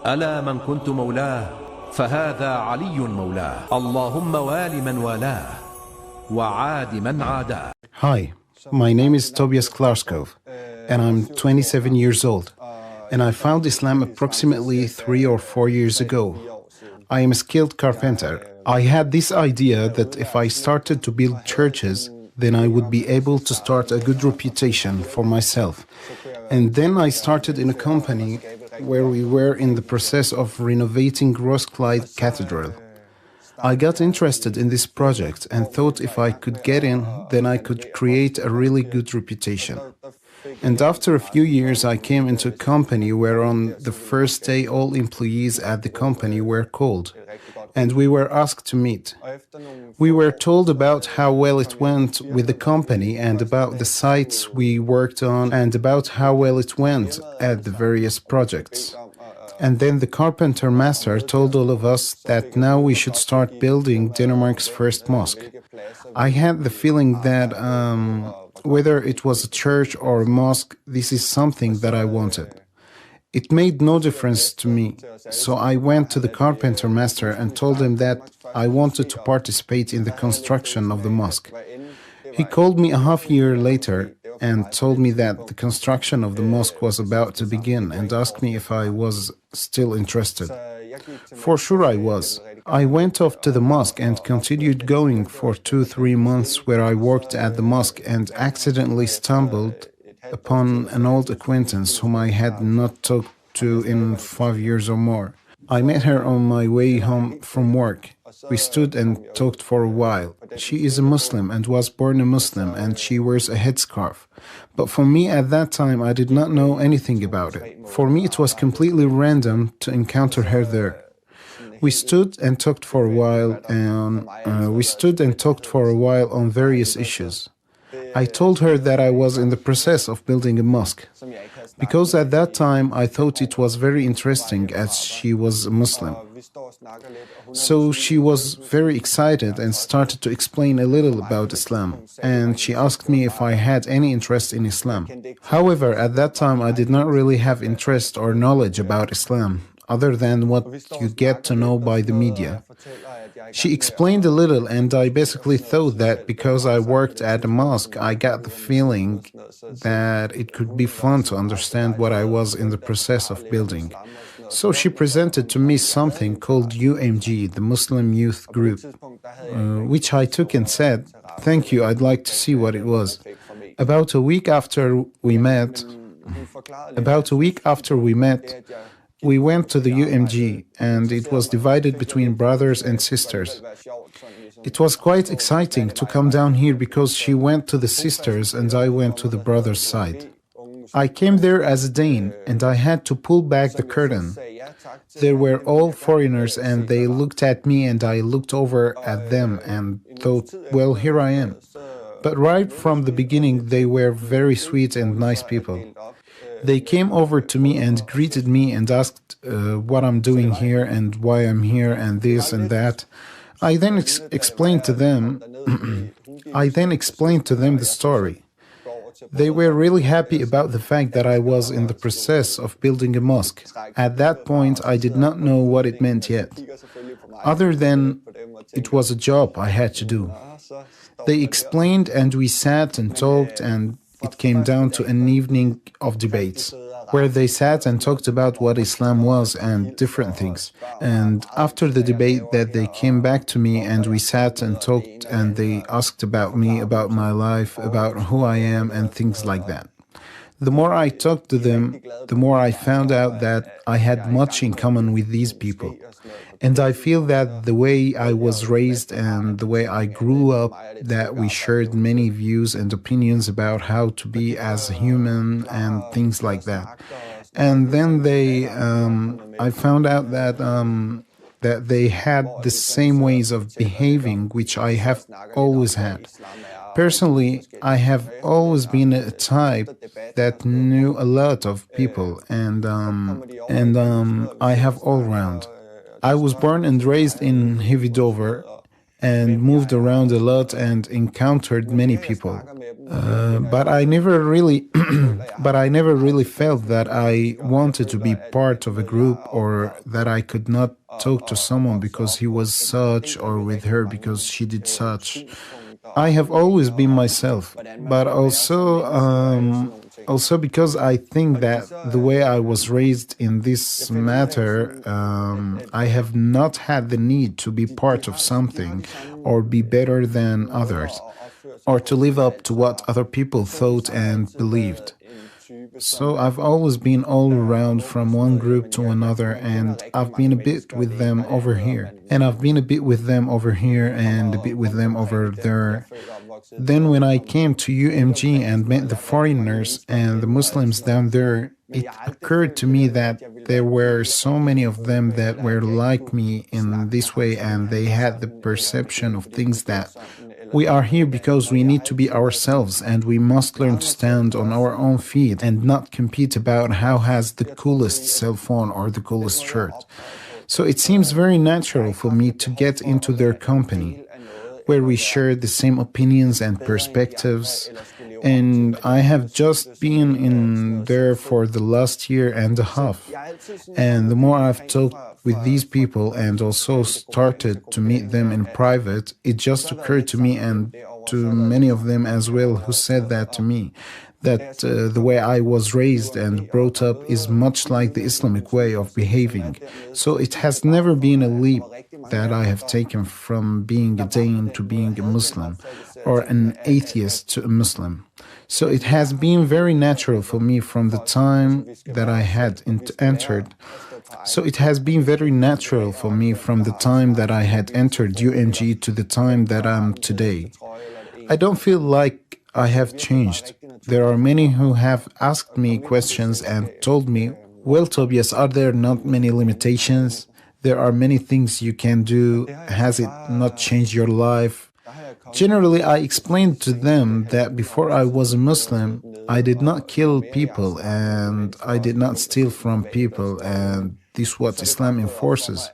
ألا من كنت مولاه فهذا علي مولاه اللهم وال من والاه وعاد من عاداه. Hi, my name is Tobias Klarskov, and I'm 27 years old, and I found Islam approximately 3 or 4 years ago. I am a skilled carpenter. I had this idea that if I started to build churches, then I would be able to start a good reputation for myself. And then I started in a company where we were in the process of renovating Roskilde Cathedral. I got interested in this project and thought if I could get in, then I could create a really good reputation. And after a few years, I came into a company where on the first day all employees at the company were called, and we were asked to meet. We were told about how well it went with the company and about the sites we worked on and about how well it went at the various projects. And then the carpenter master told all of us that now we should start building Denmark's first mosque. I had the feeling that whether it was a church or a mosque, this is something that I wanted. It made no difference to me, so I went to the carpenter master and told him that I wanted to participate in the construction of the mosque. He called me a half year later and told me that the construction of the mosque was about to begin and asked me if I was still interested. For sure I was. I went off to the mosque and continued going for 2-3 months where I worked at the mosque and accidentally stumbled upon an old acquaintance whom I had not talked to in 5 years or more. I met her on my way home from work. We stood and talked for a while. She is a Muslim and was born a Muslim, and she wears a headscarf. But for me at that time, I did not know anything about it. For me, it was completely random to encounter her there. We stood and talked for a while on various issues. I told her that I was in the process of building a mosque, because at that time I thought it was very interesting as she was a Muslim. So she was very excited and started to explain a little about Islam, and she asked me if I had any interest in Islam. However, at that time I did not really have interest or knowledge about Islam, other than what you get to know by the media. She explained a little, and I basically thought that because I worked at a mosque, I got the feeling that it could be fun to understand what I was in the process of building. So she presented to me something called UMG, the Muslim Youth Group, which I took and said, "Thank you, I'd like to see what it was." About a week after we met, we went to the UMG, and it was divided between brothers and sisters. It was quite exciting to come down here because she went to the sisters and I went to the brothers' side. I came there as a Dane, and I had to pull back the curtain. They were all foreigners, and they looked at me, and I looked over at them and thought, well, here I am. But right from the beginning, they were very sweet and nice people. They came over to me and greeted me and asked what I'm doing here and why I'm here and this and that. I then explained to them the story. They were really happy about the fact that I was in the process of building a mosque. At that point, I did not know what it meant yet, other than it was a job I had to do. They explained, and we sat and talked, and it came down to an evening of debates, where they sat and talked about what Islam was and different things. And after the debate that they came back to me and we sat and talked, and they asked about me, about my life, about who I am and things like that. The more I talked to them, the more I found out that I had much in common with these people. And I feel that the way I was raised and the way I grew up, that we shared many views and opinions about how to be as a human and things like that. And then I found out that they had the same ways of behaving, which I have always had. Personally, I have always been a type that knew a lot of people, and I have all round. I was born and raised in Hevidover, and moved around a lot and encountered many people. But I never really, but I never really felt that I wanted to be part of a group or that I could not talk to someone because he was such or with her because she did such. I have always been myself, but also because I think that the way I was raised in this matter, I have not had the need to be part of something or be better than others or to live up to what other people thought and believed. So I've always been all around from one group to another, and I've been a bit with them over here, and I've been a bit with them over here, and a bit with them over there. Then when I came to UMG and met the foreigners and the Muslims down there, it occurred to me that there were so many of them that were like me in this way, and they had the perception of things that we are here because we need to be ourselves and we must learn to stand on our own feet and not compete about how has the coolest cell phone or the coolest shirt. So it seems very natural for me to get into their company, where we share the same opinions and perspectives. And I have just been in there for the last year and a half. And the more I've talked with these people and also started to meet them in private, it just occurred to me and to many of them as well who said that to me, that the way I was raised and brought up is much like the Islamic way of behaving. So it has never been a leap that I have taken from being a Dane to being a Muslim or an atheist to a Muslim. So it has been very natural for me from the time that I had entered. So it has been very natural for me from the time that I had entered UMG to the time that I'm today. I don't feel like I have changed. There are many who have asked me questions and told me, well, Tobias, are there not many limitations? There are many things you can do. Has it not changed your life? Generally, I explained to them that before I was a Muslim, I did not kill people and I did not steal from people, and this is what Islam enforces.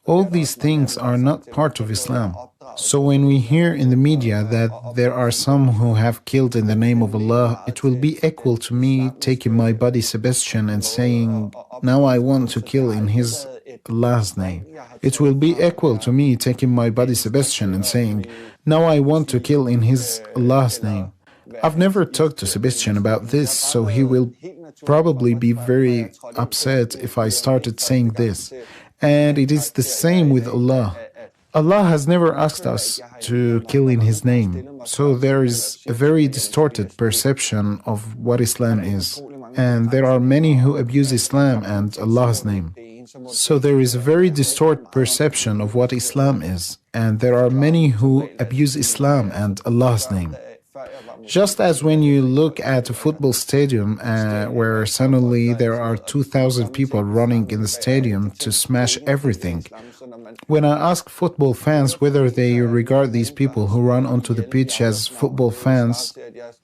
All these things are not part of Islam. So when we hear in the media that there are some who have killed in the name of Allah, it will be equal to me taking my body Sebastian and saying, now I want to kill in his Allah's name. It will be equal to me taking my body Sebastian and saying, now I want to kill in his Allah's name. I've never talked to Sebastian about this, so he will probably be very upset if I started saying this. And it is the same with Allah. Allah has never asked us to kill in His name. So there is a very distorted perception of what Islam is. And there are many who abuse Islam and Allah's name. So there is a very distorted perception of what Islam is. And there are many who abuse Islam and Allah's name. Just as when you look at a football stadium where suddenly there are 2,000 people running in the stadium to smash everything. When I ask football fans whether they regard these people who run onto the pitch as football fans,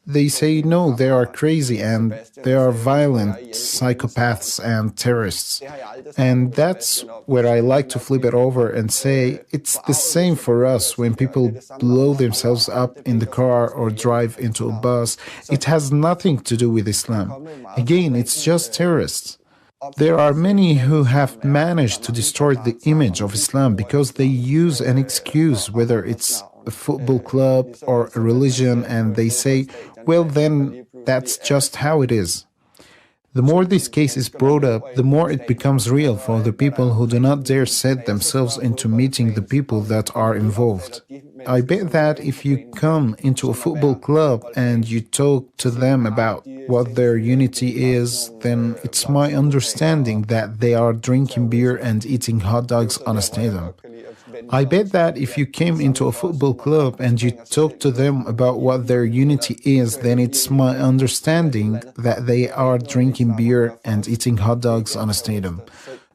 they say no, they are crazy and they are violent psychopaths and terrorists. And that's where I like to flip it over and say it's the same for us when people blow themselves up in the car or drive into a bus. It has nothing to do with Islam. Again, it's just terrorists. There are many who have managed to distort the image of Islam because they use an excuse, whether it's a football club or a religion, and they say, well, then that's just how it is. The more this case is brought up, the more it becomes real for the people who do not dare set themselves into meeting the people that are involved. I bet that if you come into a football club and you talk to them about what their unity is, then it's my understanding that they are drinking beer and eating hot dogs on a stadium. I bet that if you came into a football club and you talk to them about what their unity is, then it's my understanding that they are drinking beer and eating hot dogs on a stadium.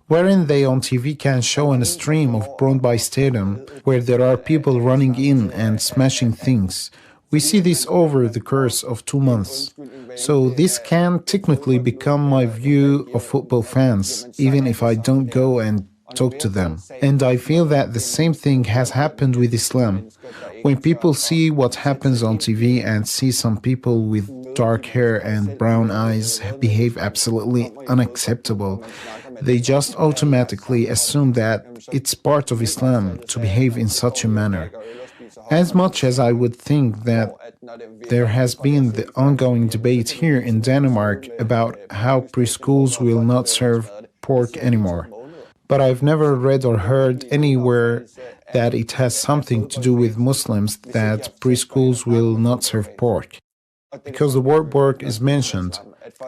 Wherein they on TV can show a stream of Brøndby Stadium where there are people running in and smashing things. We see this over the course of 2 months. So this can technically become my view of football fans, even if I don't go and talk to them. And I feel that the same thing has happened with Islam. When people see what happens on TV and see some people with dark hair and brown eyes behave absolutely unacceptable, they just automatically assume that it's part of Islam to behave in such a manner. As much as I would think that there has been the ongoing debate here in Denmark about how preschools will not serve pork anymore, but I've never read or heard anywhere that it has something to do with Muslims that preschools will not serve pork. Because the word pork is mentioned,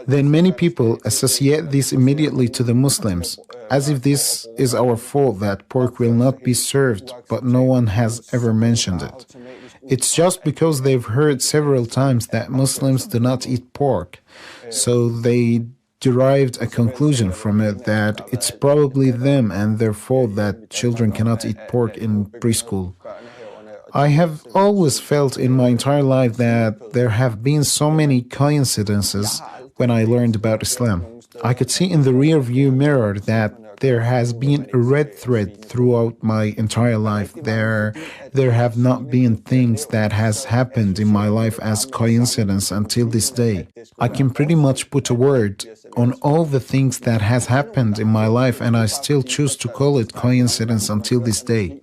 then many people associate this immediately to the Muslims, as if this is our fault that pork will not be served, but no one has ever mentioned it. It's just because they've heard several times that Muslims do not eat pork, so they derived a conclusion from it that it's probably them and their fault that children cannot eat pork in preschool. I have always felt in my entire life that there have been so many coincidences when I learned about Islam. I could see in the rear view mirror that there has been a red thread throughout my entire life. There have not been things that has happened in my life as coincidence until this day. I can pretty much put a word on all the things that has happened in my life, and I still choose to call it coincidence until this day.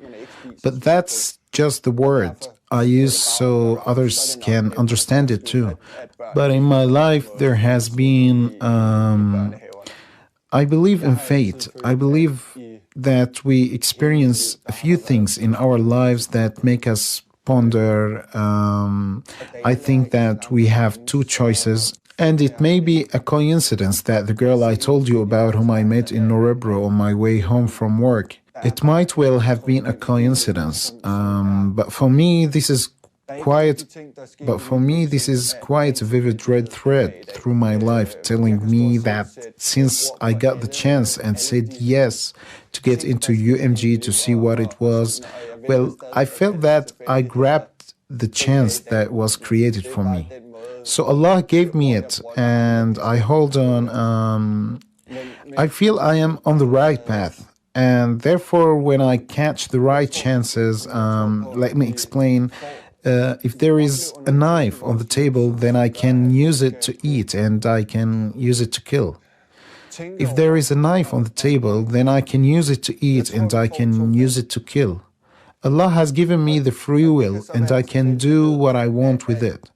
But that's just the word I use so others can understand it too. But in my life there has been I believe in fate. I believe that we experience a few things in our lives that make us ponder. I think that we have two choices, and it may be a coincidence that the girl I told you about, whom I met in Norebro on my way home from work, it might well have been a coincidence. But for me, this is quite a vivid red thread through my life, telling me that since I got the chance and said yes to get into UMG to see what it was, well, I felt that I grabbed the chance that was created for me. So Allah gave me it, and I hold on. I feel I am on the right path. And therefore, when I catch the right chances, let me explain. If there is a knife on the table, then I can use it to eat and I can use it to kill. If there is a knife on the table, then I can use it to eat and I can use it to kill. Allah has given me the free will and I can do what I want with it.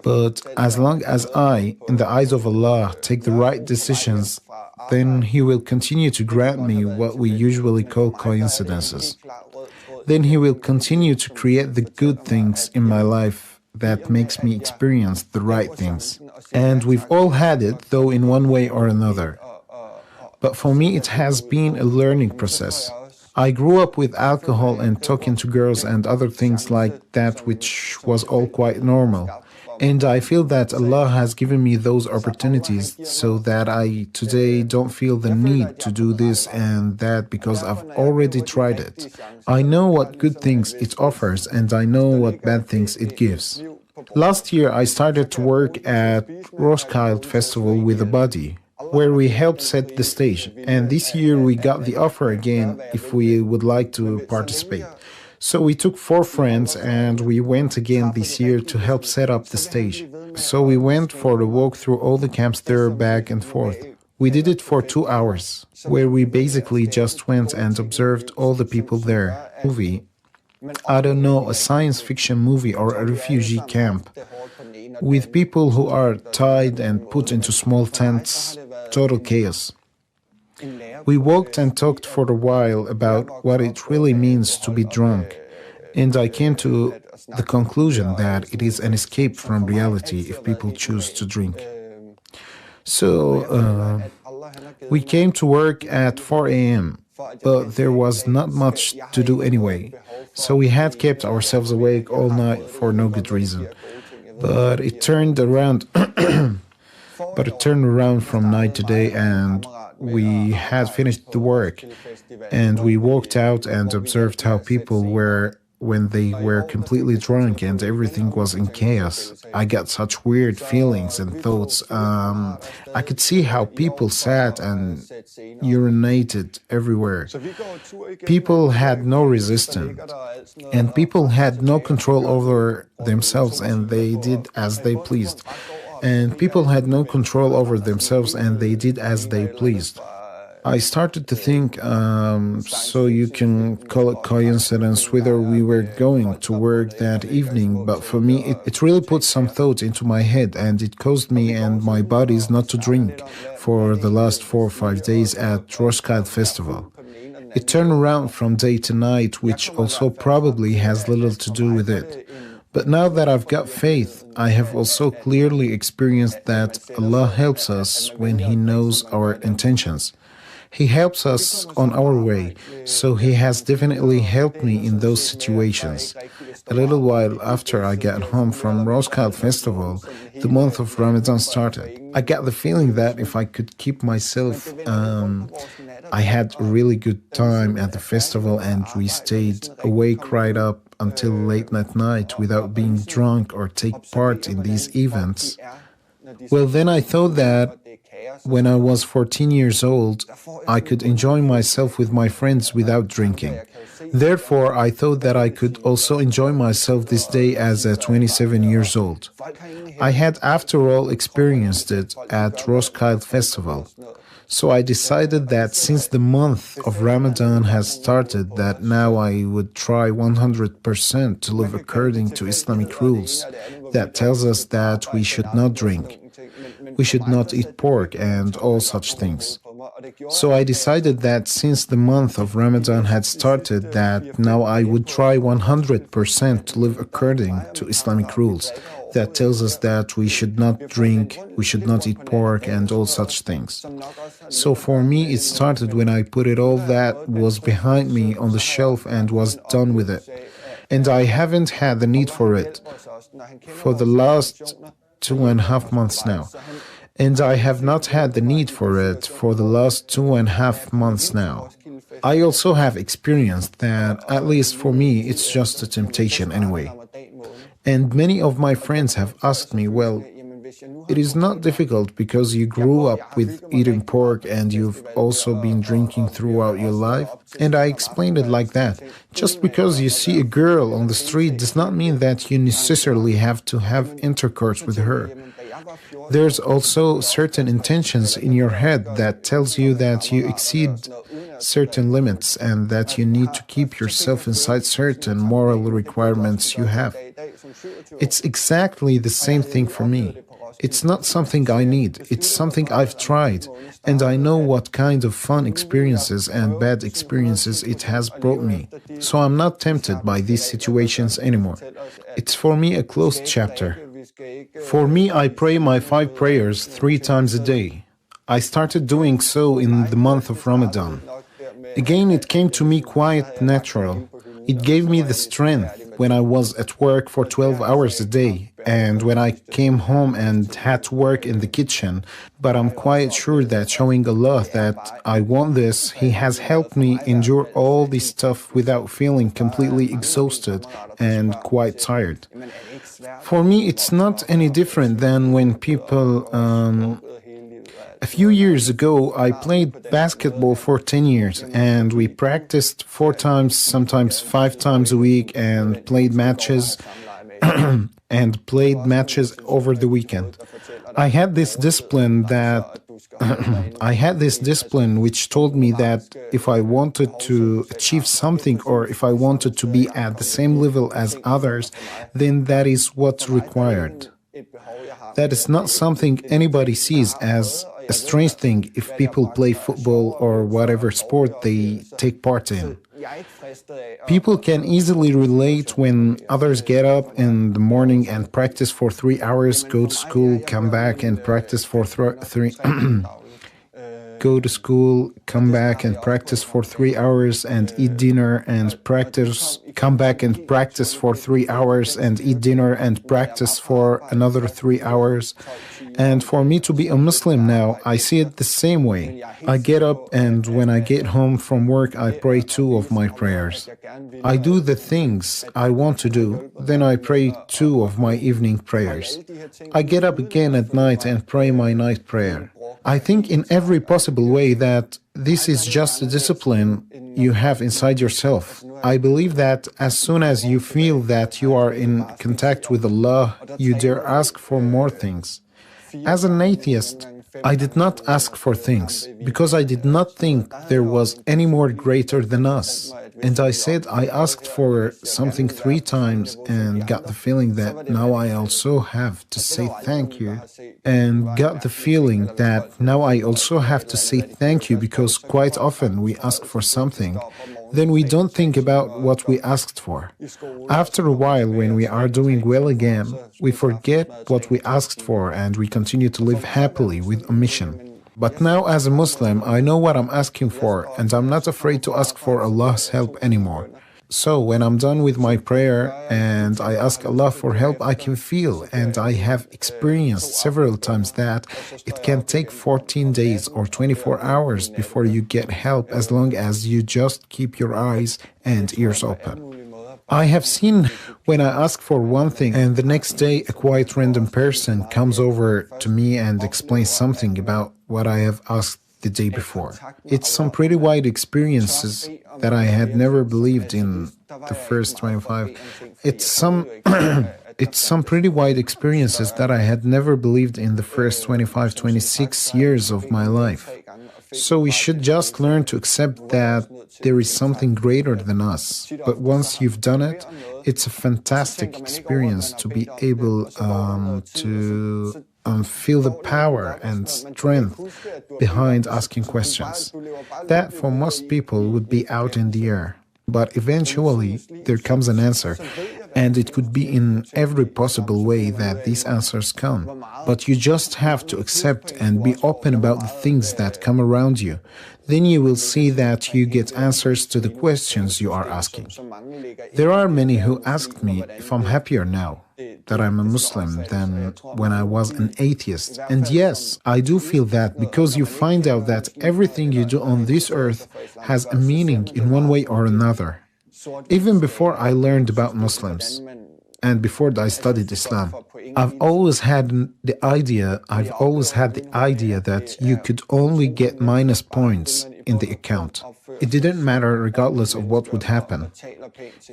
But as long as I, in the eyes of Allah, take the right decisions, then He will continue to grant me what we usually call coincidences. Then He will continue to create the good things in my life that makes me experience the right things. And we've all had it, though in one way or another. But for me, it has been a learning process. I grew up with alcohol and talking to girls and other things like that, which was all quite normal. And I feel that Allah has given me those opportunities so that I today don't feel the need to do this and that because I've already tried it. I know what good things it offers and I know what bad things it gives. Last year I started to work at Roskilde Festival with a buddy, where we helped set the stage, and this year we got the offer again if we would like to participate. So we took 4 friends and we went again this year to help set up the stage. So we went for a walk through all the camps there back and forth. We did it for 2 hours, where we basically just went and observed all the people there. I don't know, a science fiction movie or a refugee camp, with people who are tied and put into small tents, total chaos. We walked and talked for a while about what it really means to be drunk, and I came to the conclusion that it is an escape from reality if people choose to drink. So, we came to work at 4 a.m., but there was not much to do anyway, so we had kept ourselves awake all night for no good reason. But it turned around from night to day, and we had finished the work, and we walked out and observed how people were when they were completely drunk and everything was in chaos. I got such weird feelings and thoughts. I could see how people sat and urinated everywhere. People had no resistance, and people had no control over themselves and they did as they pleased. And people had no control over themselves and they did as they pleased. I started to think, so you can call it coincidence whether we were going to work that evening, but for me, it really put some thought into my head and it caused me and my bodies not to drink for the last 4 or 5 days at Roskilde Festival. It turned around from day to night, which also probably has little to do with it. But now that I've got faith, I have also clearly experienced that Allah helps us when He knows our intentions. He helps us on our way, so He has definitely helped me in those situations. A little while after I got home from Roskilde Festival, the month of Ramadan started. I got the feeling that if I could keep myself, I had a really good time at the festival and we stayed awake right up until late at night without being drunk or take part in these events. Well, then I thought that when I was 14 years old, I could enjoy myself with my friends without drinking. Therefore, I thought that I could also enjoy myself this day as a 27 years old. I had, after all, experienced it at Roskilde Festival. So I decided that since the month of Ramadan has started, that now I would try 100% to live according to Islamic rules that tells us that we should not drink, we should not eat pork and all such things. So I decided that since the month of Ramadan had started, that now I would try 100% to live according to Islamic rules that tells us that we should not drink, we should not eat pork and all such things. So for me, it started when I put it all that was behind me on the shelf and was done with it. And I haven't had the need for it for the last 2.5 months now. And I have not had the need for it for the last 2.5 months now. I also have experienced that, at least for me, it's just a temptation anyway. And many of my friends have asked me, well, it is not difficult because you grew up with eating pork and you've also been drinking throughout your life. And I explained it like that. Just because you see a girl on the street does not mean that you necessarily have to have intercourse with her. There's also certain intentions in your head that tells you that you exceed certain limits and that you need to keep yourself inside certain moral requirements you have. It's exactly the same thing for me. It's not something I need, it's something I've tried, and I know what kind of fun experiences and bad experiences it has brought me. So I'm not tempted by these situations anymore. It's for me a closed chapter. For me, I pray my 5 prayers 3 times a day. I started doing so in the month of Ramadan. Again, it came to me quite natural. It gave me the strength when I was at work for 12 hours a day and when I came home and had to work in the kitchen. But I'm quite sure that showing Allah that I want this, He has helped me endure all this stuff without feeling completely exhausted and quite tired. For me, it's not any different than when people... A few years ago, I played basketball for 10 years and we practiced 4 times, sometimes 5 times a week and played matches over the weekend. I had this discipline which told me that if I wanted to achieve something or if I wanted to be at the same level as others, then that is what's required. That is not something anybody sees as a strange thing if people play football or whatever sport they take part in. People can easily relate when others get up in the morning and practice for 3 hours, go to school, come back and practice for 3 go to school, come back and practice for 3 hours and eat dinner and practice, come back and practice for 3 hours and eat dinner and practice for another 3 hours. And for me to be a Muslim now, I see it the same way. I get up and when I get home from work, I pray 2 of my prayers. I do the things I want to do, then I pray 2 of my evening prayers. I get up again at night and pray my night prayer. I think in every possible way that this is just a discipline you have inside yourself. I believe that as soon as you feel that you are in contact with Allah, you dare ask for more things. As an atheist, I did not ask for things because I did not think there was any more greater than us. And I said I asked for something 3 times and got the feeling that now I also have to say thank you. And got the feeling that now I also have to say thank you because quite often we ask for something, then we don't think about what we asked for. After a while, when we are doing well again, we forget what we asked for and we continue to live happily with a mission. But now as a Muslim, I know what I'm asking for and I'm not afraid to ask for Allah's help anymore. So when I'm done with my prayer and I ask Allah for help, I can feel, and I have experienced several times that it can take 14 days or 24 hours before you get help as long as you just keep your eyes and ears open. I have seen when I ask for one thing and the next day a quite random person comes over to me and explains something about what I have asked the day before. It's some pretty wide experiences that I had never believed in the first 25. It's some pretty wide experiences that I had never believed in the first 25, 26 years of my life. So we should just learn to accept that there is something greater than us. But once you've done it, it's a fantastic experience to be able to feel the power and strength behind asking questions. That for most people would be out in the air. But eventually there comes an answer, and it could be in every possible way that these answers come. But you just have to accept and be open about the things that come around you. Then you will see that you get answers to the questions you are asking. There are many who asked me if I'm happier now that I'm a Muslim than when I was an atheist. And yes, I do feel that because you find out that everything you do on this earth has a meaning in one way or another. Even before I learned about Muslims and before I studied Islam, I've always had the idea that you could only get minus points in the account. It didn't matter regardless of what would happen.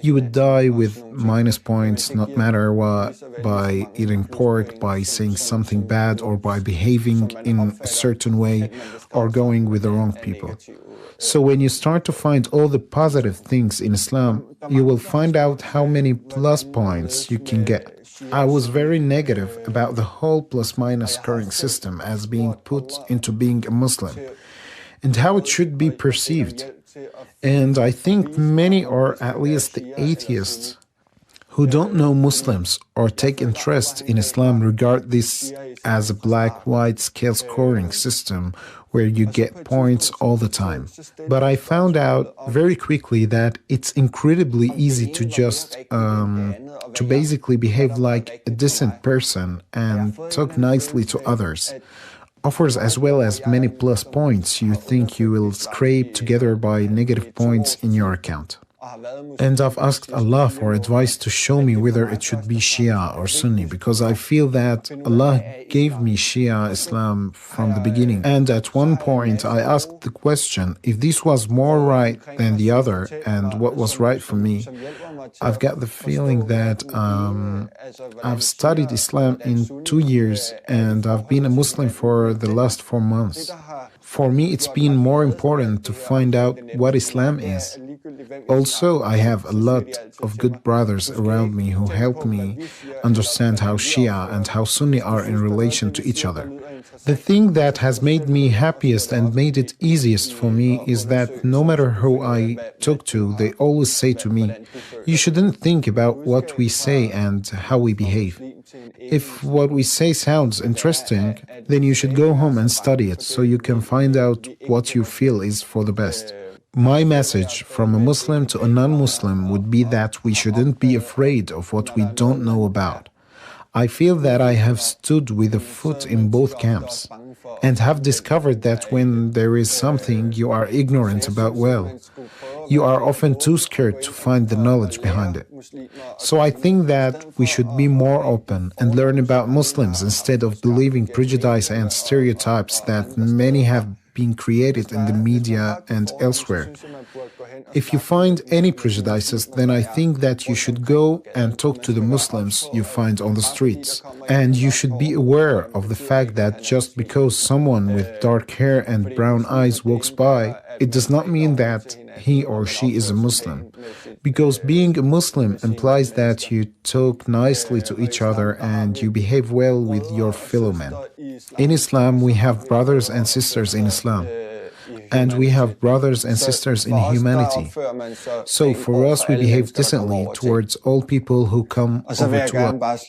You would die with minus points, not matter what, by eating pork, by saying something bad, or by behaving in a certain way, or going with the wrong people. So when you start to find all the positive things in Islam, you will find out how many plus points you can get. I was very negative about the whole plus-minus scoring system as being put into being a Muslim and how it should be perceived. And I think many, or at least the atheists, who don't know Muslims or take interest in Islam regard this as a black-white scale scoring system where you get points all the time. But I found out very quickly that it's incredibly easy to just to basically behave like a decent person and talk nicely to others. Offers as well as many plus points you think you will scrape together by negative points in your account. And I've asked Allah for advice to show me whether it should be Shia or Sunni, because I feel that Allah gave me Shia Islam from the beginning. And at one point I asked the question, if this was more right than the other and what was right for me. I've got the feeling that I've studied Islam in 2 years and I've been a Muslim for the last 4 months. For me, it's been more important to find out what Islam is. Also, I have a lot of good brothers around me who help me understand how Shia and how Sunni are in relation to each other. The thing that has made me happiest and made it easiest for me is that no matter who I talk to, they always say to me, "You shouldn't think about what we say and how we behave. If what we say sounds interesting, then you should go home and study it so you can find out what you feel is for the best." My message from a Muslim to a non-Muslim would be that we shouldn't be afraid of what we don't know about. I feel that I have stood with a foot in both camps and have discovered that when there is something you are ignorant about, well, you are often too scared to find the knowledge behind it. So I think that we should be more open and learn about Muslims instead of believing prejudice and stereotypes that many have been created in the media and elsewhere. If you find any prejudices, then I think that you should go and talk to the Muslims you find on the streets. And you should be aware of the fact that just because someone with dark hair and brown eyes walks by, it does not mean that he or she is a Muslim. Because being a Muslim implies that you talk nicely to each other and you behave well with your fellow men. In Islam, we have brothers and sisters in Islam. And we have brothers and sisters in humanity. So for us, we behave decently towards all people who come over to us.